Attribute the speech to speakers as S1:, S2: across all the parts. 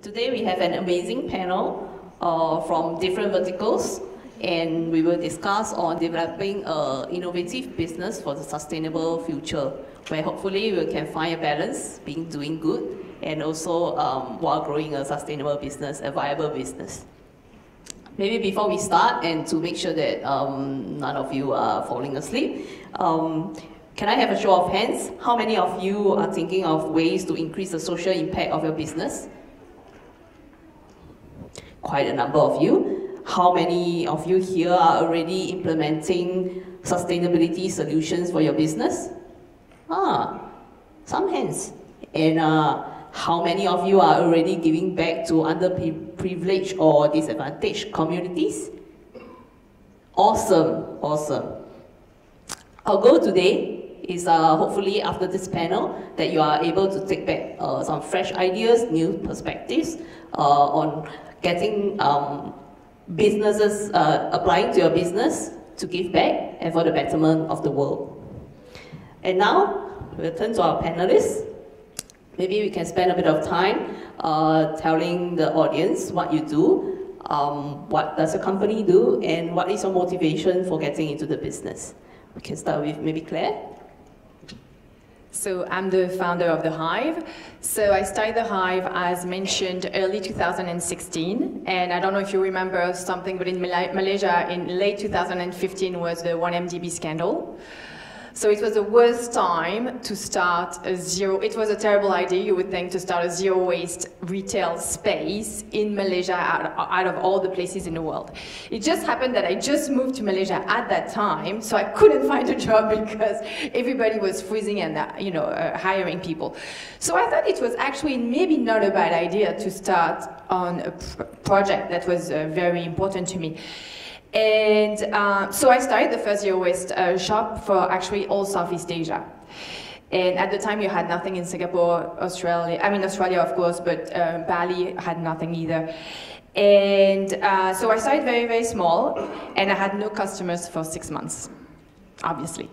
S1: Today we have an amazing panel from different verticals, and we will discuss on developing an innovative business for the sustainable future, where hopefully we can find a balance, doing good, and also while growing a sustainable business, a viable business. Maybe before we start, and to make sure that none of you are falling asleep, can I have a show of hands? How many of you are thinking of ways to increase the social impact of your business? Quite a number of you. How many of you here are already implementing sustainability solutions for your business? Some hands. And how many of you are already giving back to underprivileged or disadvantaged communities? Awesome, awesome. Our goal today is hopefully after this panel that you are able to take back some fresh ideas, new perspectives on getting businesses applying to your business to give back and for the betterment of the world. And now we'll turn to our panelists. Maybe we can spend a bit of time telling the audience what you do, what does your company do, and what is your motivation for getting into the business. We can start with maybe Claire.
S2: So I'm the founder of the HIVE. So I started the HIVE, as mentioned, early 2016. And I don't know if you remember something, but in Malaysia in late 2015 was the 1MDB scandal. So it was the worst time to start it was a terrible idea, you would think, to start a zero waste retail space in Malaysia out of all the places in the world. It just happened that I just moved to Malaysia at that time, so I couldn't find a job because everybody was freezing and hiring people. So I thought it was actually maybe not a bad idea to start on a project that was very important to me. And so I started the first zero waste shop for actually all Southeast Asia. And at the time you had nothing in Singapore, Australia of course, but Bali had nothing either. And so I started very, very small, and I had no customers for 6 months, obviously.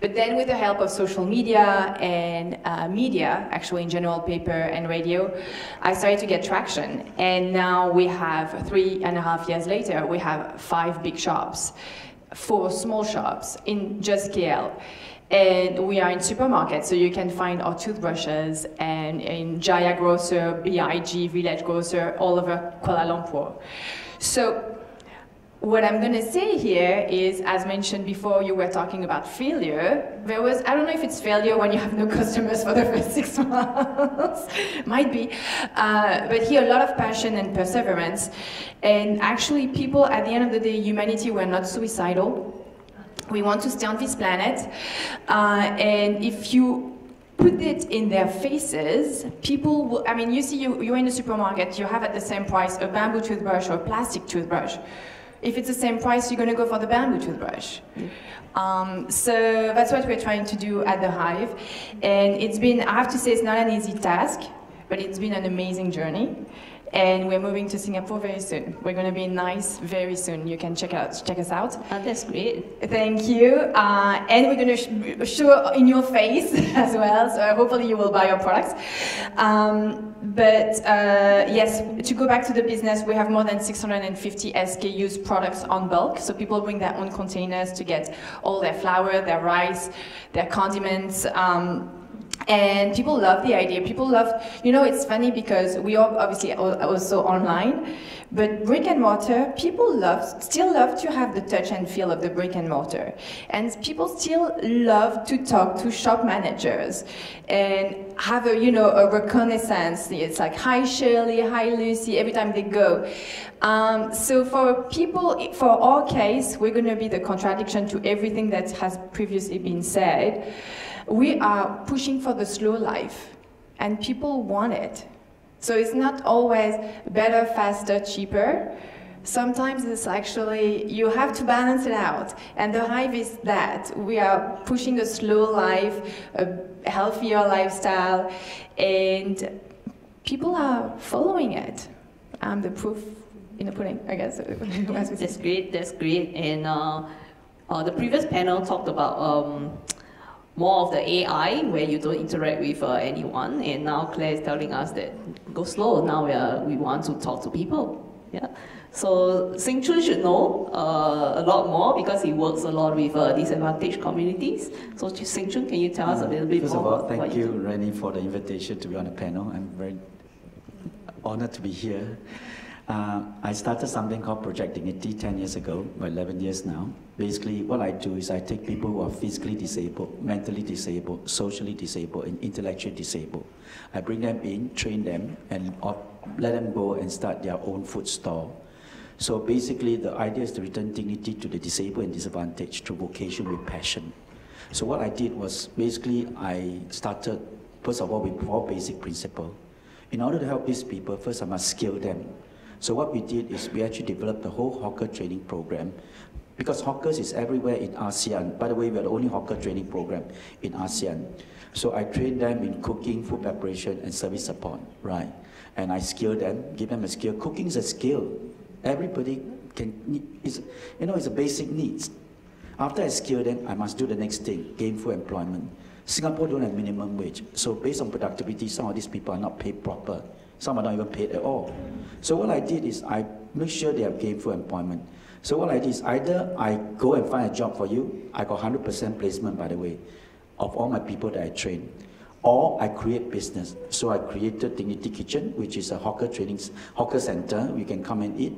S2: But then with the help of social media and media, actually in general, paper and radio, I started to get traction. And now we have 3.5 years later, we have 5 big shops, 4 small shops in just KL. And we are in supermarkets, so you can find our toothbrushes and in Jaya Grocer, BIG, Village Grocer, all over Kuala Lumpur. So what I'm going to say here is, as mentioned before, you were talking about failure. I don't know if it's failure when you have no customers for the first 6 months, might be, but here a lot of passion and perseverance. And actually people, at the end of the day, humanity, we're not suicidal. We want to stay on this planet. And if you put it in their faces, people will, you see, you're in a supermarket, you have at the same price a bamboo toothbrush or a plastic toothbrush. If it's the same price, you're going to go for the bamboo toothbrush. So that's what we're trying to do at the HIVE. And it's been, I have to say, it's not an easy task, but it's been an amazing journey. And we're moving to Singapore very soon. We're going to be nice very soon. You can check us out.
S1: Oh, that's great.
S2: Thank you. And we're going to show in your face as well. So hopefully you will buy our products. Yes, to go back to the business, we have more than 650 SKUs products on bulk. So people bring their own containers to get all their flour, their rice, their condiments. And people love the idea. People love, it's funny because we are obviously also online, but brick and mortar, people still love to have the touch and feel of the brick and mortar. And people still love to talk to shop managers and have a reconnaissance. It's like, hi Shirley, hi Lucy, every time they go. So for our case, we're going to be the contradiction to everything that has previously been said. We are pushing for the slow life, and people want it. So it's not always better, faster, cheaper. Sometimes it's actually, you have to balance it out. And the HIVE is that. We are pushing the slow life, a healthier lifestyle, and people are following it. I'm the proof in the pudding, I guess.
S1: That's great, that's great. And the previous panel talked about more of the AI, where you don't interact with anyone. And now Claire is telling us that go slow. Now we want to talk to people. Yeah. So Seng Choon should know a lot more because he works a lot with disadvantaged communities. So Seng Choon, can you tell us a little bit more?
S3: First of all, thank you, Rennie, for the invitation to be on the panel. I'm very honored to be here. I started something called Project Dignity 10 years ago, or 11 years now. Basically, what I do is I take people who are physically disabled, mentally disabled, socially disabled, and intellectually disabled. I bring them in, train them, and let them go and start their own food stall. So basically, the idea is to return dignity to the disabled and disadvantaged through vocation with passion. So what I did was, basically, I started, first of all, with 4 basic principles. In order to help these people, first I must skill them. So what we did is we actually developed the whole hawker training program, because hawkers is everywhere in ASEAN. By the way, we are the only hawker training program in ASEAN. So I train them in cooking, food preparation, and service support, right? And I skill them, give them a skill. Cooking is a skill. Everybody can, it's a basic needs. After I skill them, I must do the next thing, gainful employment. Singapore don't have minimum wage. So based on productivity, some of these people are not paid proper. Some are not even paid at all. So what I did is I make sure they have gainful employment. So what I did is either I go and find a job for you, I got 100% placement, by the way, of all my people that I train, or I create business. So I created Dignity Kitchen, which is a hawker center. We can come and eat.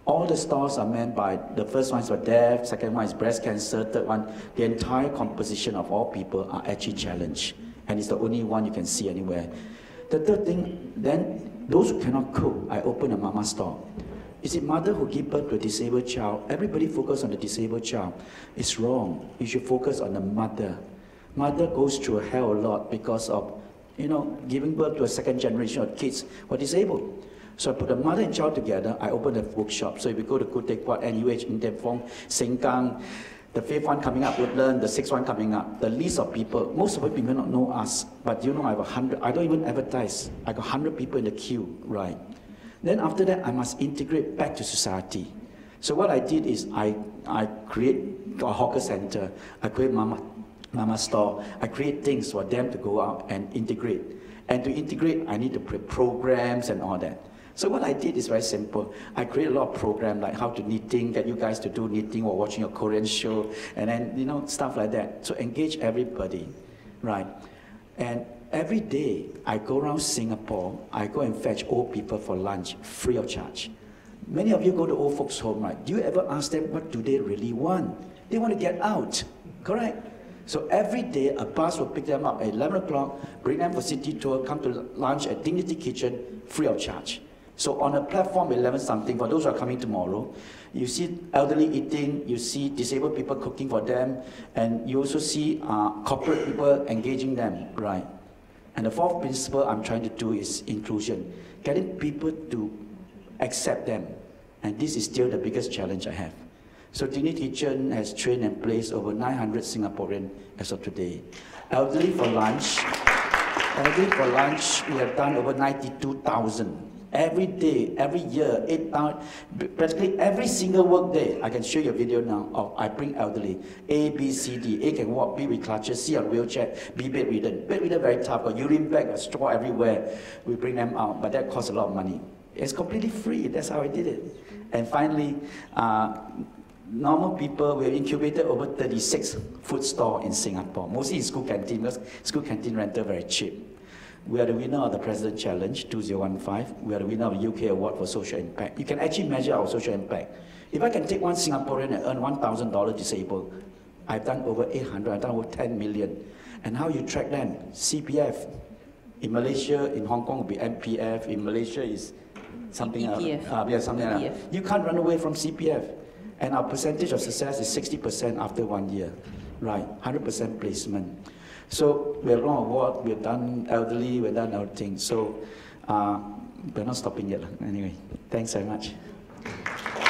S3: All the stalls are manned by, the first one is for deaf, second one is breast cancer, third one, the entire composition of all people are actually challenged. And it's the only one you can see anywhere. The third thing, then, those who cannot cook, I open a mama store. Is it mother who gives birth to a disabled child? Everybody focus on the disabled child. It's wrong. You should focus on the mother. Mother goes through hell a lot because of, giving birth to a second generation of kids who are disabled. So I put the mother and child together. I opened a bookshop. So if you go to Khoo Teck Puat, NUH, In Tem Phong, Sengkang, the 5th one coming up, Woodland, the 6th one coming up, the list of people, most of the people may not know us, but I have 100, I don't even advertise. I got 100 people in the queue, right? Then after that, I must integrate back to society. So what I did is I create a hawker center, I create mama store, I create things for them to go out and integrate. And to integrate, I need to create programs and all that. So what I did is very simple. I create a lot of programs like how to knitting, get you guys to do knitting or watching a Korean show, and then, stuff like that. So engage everybody, right? And every day, I go around Singapore, I go and fetch old people for lunch, free of charge. Many of you go to old folks' home, right? Do you ever ask them what do they really want? They want to get out, correct? So every day, a bus will pick them up at 11 o'clock, bring them for city tour, come to lunch at Dignity Kitchen, free of charge. So on a platform 11 something, for those who are coming tomorrow, you see elderly eating, you see disabled people cooking for them, and you also see corporate people engaging them, right? And the 4th principle I'm trying to do is inclusion, getting people to accept them. And this is still the biggest challenge I have. So Dignity Kitchen has trained and placed over 900 Singaporeans as of today. Elderly for lunch, we have done over 92,000. Every day, every year, 8,000, practically every single work day. I can show you a video now of I bring elderly, A, B, C, D. A can walk, B with crutches, C on wheelchair, B bedridden. Bedridden very tough, got urine bag, a straw everywhere. We bring them out, but that costs a lot of money. It's completely free, that's how I did it. And finally, normal people, we have incubated over 36 food stores in Singapore, mostly in school canteen, because school canteen rental very cheap. We are the winner of the President Challenge 2015. We are the winner of the UK Award for Social Impact. You can actually measure our social impact. If I can take one Singaporean and earn $1,000 disabled, I've done over 800, I've done over 10 million. And how you track them? CPF. In Malaysia, in Hong Kong will be MPF. In Malaysia is something else. Something else. You can't run away from CPF. And our percentage of success is 60% after 1 year. Right, 100% placement. So we have long award, we've done elderly, we've done other things. So we're not stopping yet. Anyway, thanks very much.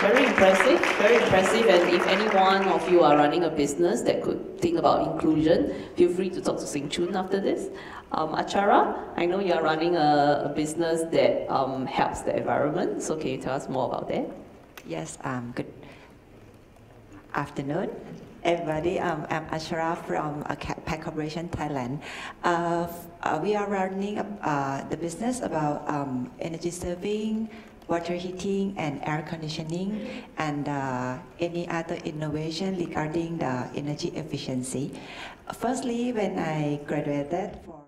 S1: Very impressive, very impressive. And if any one of you are running a business that could think about inclusion, feel free to talk to Seng Choon after this. Atchara, I know you are running a business that helps the environment. So can you tell us more about that?
S4: Yes, good afternoon. everybody. I'm Atchara from HIVE Corporation, Thailand. We are running the business about energy saving, water heating, and air conditioning, and any other innovation regarding the energy efficiency. Firstly, when I graduated for